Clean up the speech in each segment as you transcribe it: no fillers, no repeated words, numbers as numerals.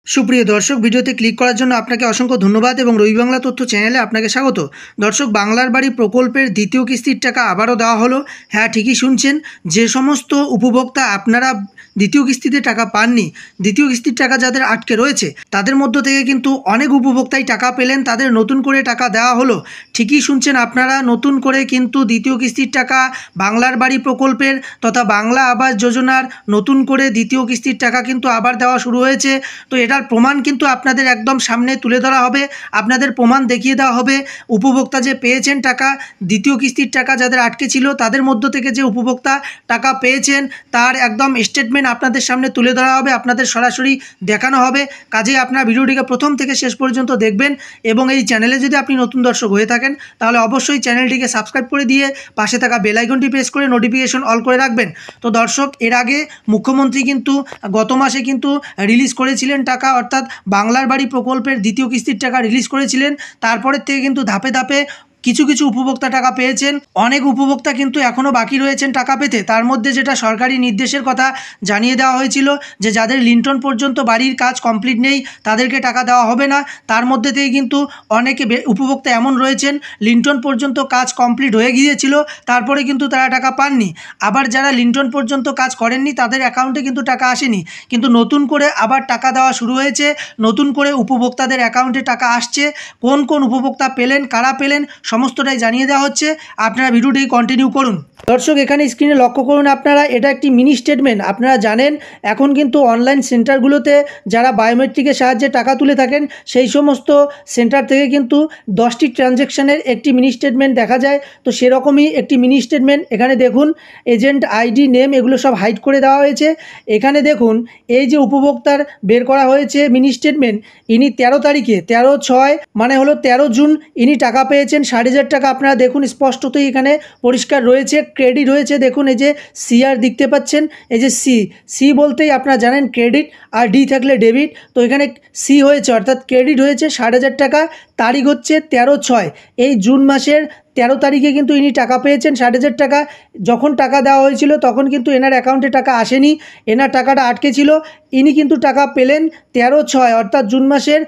সুপ্রিয় দর্শক, ভিডিওতে ক্লিক করার জন্য আপনাকে অসংখ্য ধন্যবাদ এবং রবি বাংলা তথ্য চ্যানেলে আপনাকে স্বাগত। দর্শক, বাংলার বাড়ি প্রকল্পের দ্বিতীয় কিস্তির টাকা আবারও দেওয়া হলো। হ্যাঁ, ঠিকই শুনছেন, যে সমস্ত উপভোক্তা আপনারা দ্বিতীয় কিস্তিতে টাকা পাননি, দ্বিতীয় কিস্তির টাকা যাদের আটকে রয়েছে, তাদের মধ্য থেকে কিন্তু অনেক উপভোক্তাই টাকা পেলেন, তাদের নতুন করে টাকা দেওয়া হলো। ঠিকই শুনছেন আপনারা, নতুন করে কিন্তু দ্বিতীয় কিস্তির টাকা বাংলার বাড়ি প্রকল্পের তথা বাংলা আবাস যোজনার নতুন করে দ্বিতীয় কিস্তির টাকা কিন্তু আবার দেওয়া শুরু হয়েছে। তো এটার প্রমাণ কিন্তু আপনাদের একদম সামনে তুলে ধরা হবে, আপনাদের প্রমাণ দেখিয়ে দেওয়া হবে। উপভোক্তা যে পেয়েছেন টাকা, দ্বিতীয় কিস্তির টাকা যাদের আটকে ছিল, তাদের মধ্য থেকে যে উপভোক্তা টাকা পেয়েছেন তার একদম স্টেটমেন্ট আপনাদের সামনে তুলে ধরা হবে, আপনাদের সরাসরি দেখানো হবে। কাজেই আপনারা ভিডিওটিকে প্রথম থেকে শেষ পর্যন্ত দেখবেন এবং এই চ্যানেলে যদি আপনি নতুন দর্শক হয়ে থাকেন তাহলে অবশ্যই চ্যানেলটিকে সাবস্ক্রাইব করে দিয়ে পাশে থাকা বেল আইকনটি প্রেস করে নোটিফিকেশন অল করে রাখবেন। তো দর্শক, এর আগে মুখ্যমন্ত্রী কিন্তু গত মাসে কিন্তু রিলিজ করেছিলেন টাকা, অর্থাৎ বাংলার বাড়ি প্রকল্পের দ্বিতীয় কিস্তির টাকা রিলিজ করেছিলেন। তারপরের থেকে কিন্তু ধাপে ধাপে কিছু কিছু উপভোক্তা টাকা পেয়েছেন, অনেক উপভোক্তা কিন্তু এখনও বাকি রয়েছেন টাকা পেতে। তার মধ্যে যেটা সরকারি নির্দেশের কথা জানিয়ে দেওয়া হয়েছিল যে যাদের লিন্টন পর্যন্ত বাড়ির কাজ কমপ্লিট নেই তাদেরকে টাকা দেওয়া হবে না, তার মধ্যে থেকে কিন্তু অনেকে উপভোক্তা এমন রয়েছেন লিন্টন পর্যন্ত কাজ কমপ্লিট হয়ে গিয়েছিল, তারপরে কিন্তু তারা টাকা পাননি। আবার যারা লিন্টন পর্যন্ত কাজ করেননি তাদের অ্যাকাউন্টে কিন্তু টাকা আসেনি, কিন্তু নতুন করে আবার টাকা দেওয়া শুরু হয়েছে, নতুন করে উপভোক্তাদের অ্যাকাউন্টে টাকা আসছে। কোন কোন উপভোক্তা পেলেন, কারা পেলেন, সমস্তটাই জানিয়ে দেওয়া হচ্ছে। আপনারা ভিডিওটি কন্টিনিউ করুন। দর্শক, এখানে স্ক্রিনে লক্ষ্য করুন আপনারা, এটা একটি মিনি স্টেটমেন্ট। আপনারা জানেন এখন কিন্তু অনলাইন সেন্টারগুলোতে যারা বায়োমেট্রিকের সাহায্যে টাকা তুলে থাকেন সেই সমস্ত সেন্টার থেকে কিন্তু 10টি ট্রানজ্যাকশানের একটি মিনি স্টেটমেন্ট দেখা যায়। তো সেরকমই একটি মিনি স্টেটমেন্ট এখানে দেখুন, এজেন্ট আইডি, নেম এগুলো সব হাইড করে দেওয়া হয়েছে। এখানে দেখুন এই যে উপভোক্তার বের করা হয়েছে মিনি স্টেটমেন্ট, ইনি 13 তারিখে 13/6 মানে হলো 13 জুন ইনি টাকা পেয়েছেন 60,000 টাকা। আপনারা দেখুন স্পষ্টতই এখানে পরিষ্কার রয়েছে, ক্রেডিট হয়েছে। দেখুন এই যে সিআর দেখতে পাচ্ছেন, এই যে সি বলতেই আপনারা জানেন ক্রেডিট, আর ডি থাকলে ডেবিট। তো এখানে সি হয়েছে অর্থাৎ ক্রেডিট হয়েছে 60,000 টাকা। তারিখ হচ্ছে 13/6, এই জুন মাসের 13 তারিখে কিন্তু ইনি টাকা পেয়েছেন 60,000 টাকা। যখন টাকা দেওয়া হয়েছিল তখন কিন্তু এনার অ্যাকাউন্টে টাকা আসেনি, এনার টাকাটা আটকে ছিল। ইনি কিন্তু টাকা পেলেন 13/6 অর্থাৎ জুন মাসের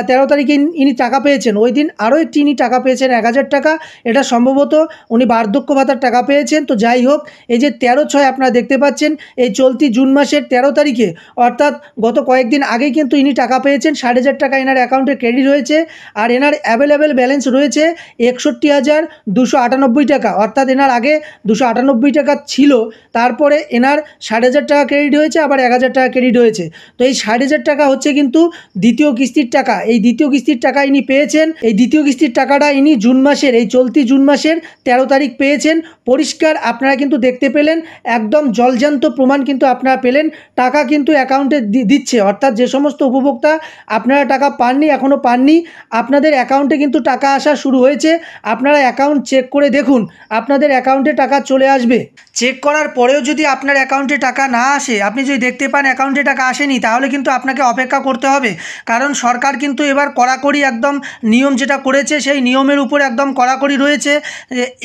13 তারিখে ইনি টাকা পেয়েছেন। ওই দিন আরও একটি ইনি টাকা পেয়েছেন 1,000 টাকা, এটা সম্ভবত উনি বার্ধক্য ভাতার টাকা পেয়েছেন। তো যাই হোক, এই যে 13/6 আপনারা দেখতে পাচ্ছেন, এই চলতি জুন মাসের 13 তারিখে অর্থাৎ গত কয়েকদিন আগেই কিন্তু ইনি টাকা পেয়েছেন 60,000 টাকা, এনার অ্যাকাউন্টে ক্রেডিট হয়েছে। আর এনার অ্যাভেলেবেল ব্যালেন্স রয়েছে 61,298 টাকা, অর্থাৎ এনার আগে 298 টাকা ছিল, তারপরে এনার 60,000 টাকা ক্রেডিট হয়েছে, আবার 1,000 টাকা ক্রেডিট হয়েছে। তো এই 60,000 টাকা হচ্ছে কিন্তু দ্বিতীয় কিস্তির টাকা। এই দ্বিতীয় কিস্তির টাকা ইনি পেয়েছেন, এই দ্বিতীয় কিস্তির টাকাটা ইনি জুন মাসের, এই চলতি জুন মাসের 13 তারিখ পেয়েছেন। পরিষ্কার আপনারা কিন্তু দেখতে পেলেন, একদম জলজান্ত প্রমাণ কিন্তু আপনারা পেলেন। টাকা কিন্তু অ্যাকাউন্টে দিচ্ছে, অর্থাৎ যে সমস্ত উপভোক্তা আপনারা টাকা পাননি, এখনও পাননি, আপনাদের অ্যাকাউন্টে কিন্তু টাকা আসা শুরু হয়েছে। আপনারা অ্যাকাউন্ট চেক করে দেখুন, আপনাদের অ্যাকাউন্টে টাকা চলে আসবে। চেক করার পরেও যদি আপনার অ্যাকাউন্টে টাকা না আসে, আপনি যদি দেখতে পান অ্যাকাউন্টে টাকা আসেনি, তাহলে কিন্তু আপনাকে অপেক্ষা করতে হবে। কারণ সরকার কিন্তু এবার কড়াকড়ি একদম নিয়ম যেটা করেছে সেই নিয়মের উপর একদম কড়াকড়ি রয়েছে।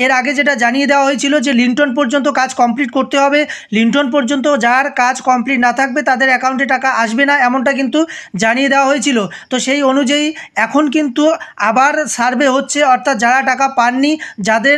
এর আগে যেটা জানিয়ে দেওয়া হয়েছিল যে লিন্টন পর্যন্ত কাজ কমপ্লিট করতে হবে, লিন্টন পর্যন্ত যার কাজ কমপ্লিট না থাকবে তাদের অ্যাকাউন্টে টাকা আসবে না, এমনটা কিন্তু জানিয়ে দেওয়া হয়েছিল। তো সেই অনুযায়ী এখন কিন্তু আবার সার্ভে হচ্ছে, অর্থাৎ যারা টাকা পাননি, যাদের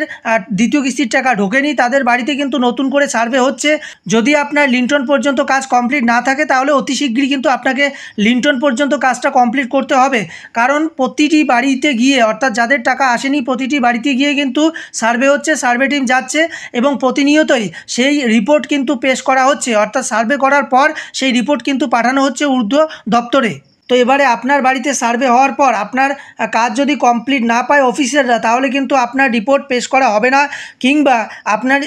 দ্বিতীয় কিস্তির টাকা ঢোকেনি, তাদের বাড়িতে কিন্তু নতুন করে সার্ভে হচ্ছে। যদি আপনার লিন্টন পর্যন্ত কাজ কমপ্লিট না থাকে তাহলে অতি শীঘ্রই কিন্তু আপনাকে লিন্টন পর্যন্ত কাজটা কমপ্লিট করতে হবে। কারণ প্রতিটি বাড়িতে গিয়ে, অর্থাৎ যাদের টাকা আসেনি প্রতিটি বাড়িতে গিয়ে কিন্তু সার্ভে হচ্ছে, সার্ভে টিম যাচ্ছে এবং প্রতিনিয়তই সেই রিপোর্ট কিন্তু পেশ করা হচ্ছে, অর্থাৎ সার্ভে করার পর সেই রিপোর্ট কিন্তু পাঠানো হচ্ছে ঊর্ধ্ব দপ্তরে। তো এবারে আপনার বাড়িতে সার্ভে হওয়ার পর আপনার কাজ যদি কমপ্লিট না পায় অফিসাররা, তাহলে কিন্তু আপনার রিপোর্ট পেশ করা হবে না, কিংবা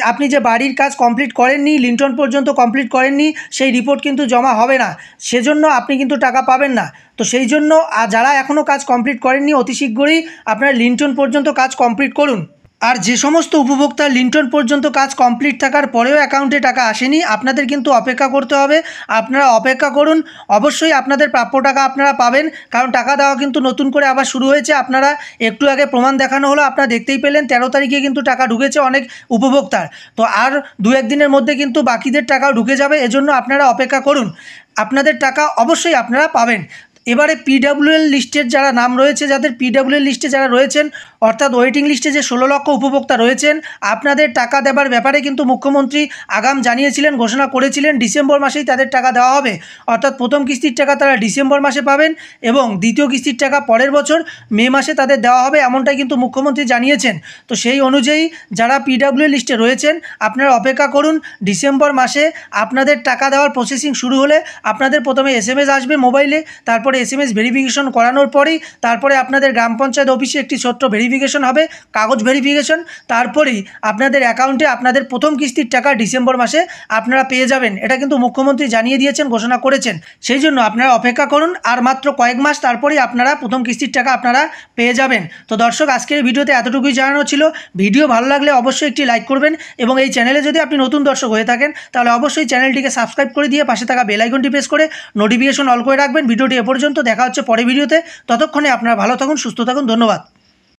আপনি যে বাড়ির কাজ কমপ্লিট করেননি, লিন্টন পর্যন্ত কমপ্লিট করেননি, সেই রিপোর্ট কিন্তু জমা হবে না, সেজন্য আপনি কিন্তু টাকা পাবেন না। তো সেই জন্য যারা এখনও কাজ কমপ্লিট করেননি অতি শীঘ্রই আপনার লিন্টন পর্যন্ত কাজ কমপ্লিট করুন। আর যে সমস্ত উপভোক্তা লিন্টন পর্যন্ত কাজ কমপ্লিট থাকার পরেও অ্যাকাউন্টে টাকা আসেনি, আপনাদের কিন্তু অপেক্ষা করতে হবে। আপনারা অপেক্ষা করুন, অবশ্যই আপনাদের প্রাপ্য টাকা আপনারা পাবেন, কারণ টাকা দেওয়া কিন্তু নতুন করে আবার শুরু হয়েছে। আপনারা একটু আগে প্রমাণ দেখানো হলো, আপনারা দেখতেই পেলেন 13 তারিখে কিন্তু টাকা ঢুকেছে অনেক উপভোক্তার। তো আর 2-1 দিনের মধ্যে কিন্তু বাকিদের টাকাও ঢুকে যাবে, এজন্য আপনারা অপেক্ষা করুন। আপনাদের টাকা অবশ্যই আপনারা পাবেন। এবারে পিডাব্লিউএল লিস্টের যারা নাম রয়েছে, যাদের পিডাব্লিউএল লিস্টে যারা রয়েছেন, অর্থাৎ ওয়েটিং লিস্টে যে 16 লক্ষ উপভোক্তা রয়েছেন, আপনাদের টাকা দেবার ব্যাপারে কিন্তু মুখ্যমন্ত্রী আগাম জানিয়েছিলেন, ঘোষণা করেছিলেন ডিসেম্বর মাসেই তাদের টাকা দেওয়া হবে। অর্থাৎ প্রথম কিস্তির টাকা তারা ডিসেম্বর মাসে পাবেন এবং দ্বিতীয় কিস্তির টাকা পরের বছর মে মাসে তাদের দেওয়া হবে, এমনটাই কিন্তু মুখ্যমন্ত্রী জানিয়েছেন। তো সেই অনুযায়ী যারা পিডাব্লিউএল লিস্টে রয়েছেন আপনারা অপেক্ষা করুন। ডিসেম্বর মাসে আপনাদের টাকা দেওয়ার প্রসেসিং শুরু হলে আপনাদের প্রথমে SMS আসবে মোবাইলে, তারপরে SMS ভেরিফিকেশন করানোর পরেই তারপরে আপনাদের গ্রাম পঞ্চায়েত অফিসে একটি ছোট্ট ভেরিফিকেশন হবে, কাগজ ভেরিফিকেশন। তারপরেই আপনাদের অ্যাকাউন্টে আপনাদের প্রথম কিস্তির টাকা ডিসেম্বর মাসে আপনারা পেয়ে যাবেন। এটা কিন্তু মুখ্যমন্ত্রী জানিয়ে দিয়েছেন, ঘোষণা করেছেন। সেই জন্য আপনারা অপেক্ষা করুন, আর মাত্র কয়েক মাস, তারপরেই আপনারা প্রথম কিস্তির টাকা আপনারা পেয়ে যাবেন। তো দর্শক, আজকের ভিডিওতে এতটুকুই জানানো ছিল। ভিডিও ভালো লাগলে অবশ্যই একটি লাইক করবেন এবং এই চ্যানেলে যদি আপনি নতুন দর্শক হয়ে থাকেন তাহলে অবশ্যই চ্যানেলটিকে সাবস্ক্রাইব করে দিয়ে পাশে থাকা বেল আইকনটি প্রেস করে নোটিফিকেশন অল করে রাখবেন। ভিডিওটি এ পর্যন্ত, দেখা হচ্ছে পরের ভিডিওতে। ততক্ষণে আপনারা ভালো থাকুন, সুস্থ থাকুন। ধন্যবাদ।